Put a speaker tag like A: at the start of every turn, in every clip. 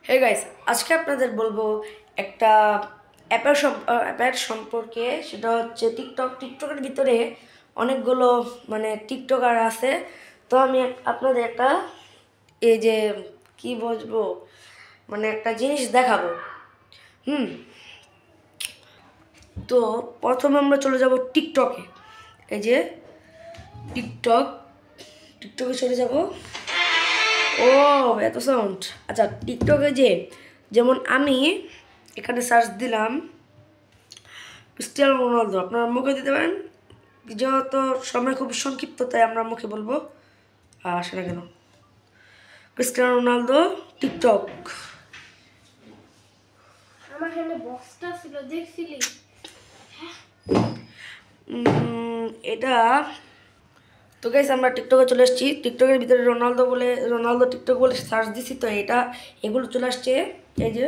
A: Hey guys, আজকে আপনাদের বলবো একটা অ্যাপের সম্পর্কে। সেটা হচ্ছে টিকটকের ভিতরে অনেকগুলো টিকটকার আছে। তো আমি আপনাদের একটা এই যে কি বলবো একটা জিনিস দেখাবো। তো প্রথমে আমরা চলে যাব টিকটকে। এই যে টিকটকে চলে যাব। ও, এত সাউন্ড। আচ্ছা, টিকটকে যেমন আমি এখানে সার্চ দিলাম ক্রিস্টিয়ানো রোনালদো, আপনারা মুখে দিতে পারেন। যেহেতু সময় খুব সংক্ষিপ্ত তাই আমরা মুখে বলবো। সেটা কেন ক্রিস্টিয়ানো রোনালদো টিকটক।
B: আমার এখানে বক্সটা ছিল, দেখছিলি?
A: এটা তো গাইস, আমরা টিকটকে চলে এসেছি। টিকটকের ভিতরে রোনালদো টিকটক বলে সার্চ দিছি, তো এগুলো চলে আসছে। এই যে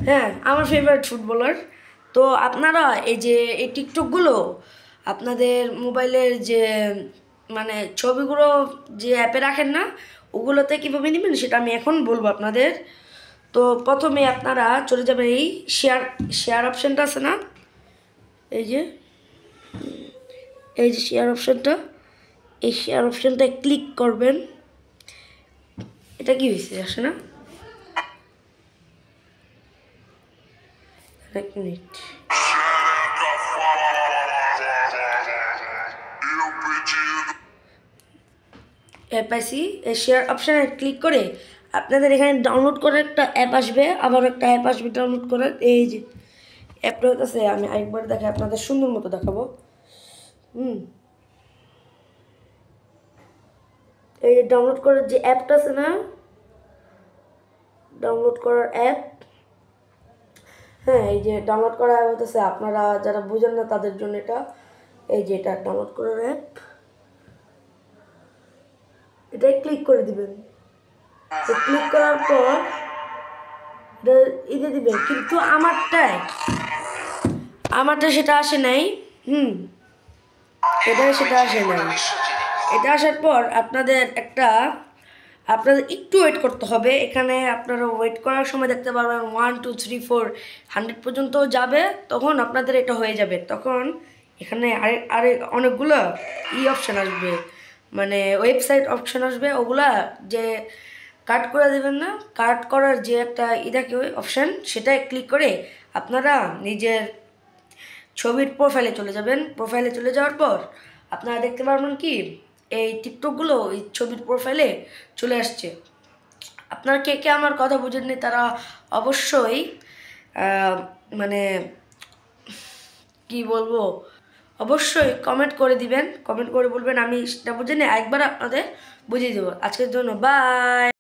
A: হ্যাঁ, আমার ফেভারিট ফুটবলার। তো আপনারা এই টিকটকগুলো আপনাদের মোবাইলের ছবিগুলো যে অ্যাপে রাখেন না, ওগুলোতে কীভাবে নেবেন সেটা আমি এখন বলবো আপনাদের। তো প্রথমে আপনারা চলে যাবেন এই শেয়ার অপশানটা আছে না, এই যে শেয়ার অপশানটা, এই শেয়ার অপশানটায় ক্লিক করবেন। এটা কি হয়েছে, আসে না? এক মিনিট। পাইছি। এই শেয়ার অপশানে ক্লিক করে আপনাদের এখানে ডাউনলোড করার একটা অ্যাপ আসবে, আবার একটা অ্যাপ আসবে ডাউনলোড করার। এই যে অ্যাপটা আছে, আমি আরেকবার দেখে আপনাদের সুন্দর মতো দেখাবো। এই যে ডাউনলোড করার যে অ্যাপটা আছে না, ডাউনলোড করার অ্যাপ। হ্যাঁ, এই যে ডাউনলোড করা অ্যাপ হতেছে, আপনারা যারা বুঝেন না তাদের জন্য এটা। এই যে এটা ডাউনলোড করার অ্যাপ, এটাই ক্লিক করে দিবেন। ক্লিক করার পর এটা দিবেন, কিন্তু আমারটা সেটা আসে নাই। সেটা আসে নাই। এটা আসার পর আপনাদের একটু ওয়েট করতে হবে। এখানে আপনারা ওয়েট করার সময় দেখতে পারবেন 1 2 3 4 100 পর্যন্ত যাবে, তখন আপনাদের এটা হয়ে যাবে। তখন এখানে আরে অনেকগুলো অপশান আসবে, ওয়েবসাইট অপশান আসবে। ওগুলা যে কাট করে দেবেন না, কাট করার যে একটা থাকে অপশান, সেটাই ক্লিক করে আপনারা নিজের ছবির প্রোফাইলে চলে যাবেন। প্রোফাইলে চলে যাওয়ার পর আপনারা দেখতে পারবেন কি এই টিকটকগুলো এই ছবির প্রোফাইলে চলে আসছে। আপনারা কে কে আমার কথা বুঝেননি তারা অবশ্যই কি বলবো, অবশ্যই কমেন্ট করে দিবেন। কমেন্ট করে বলবেন আমি সেটা বুঝিনি, একবার আপনাদের বুঝিয়ে দেবো। আজকের জন্য বাই।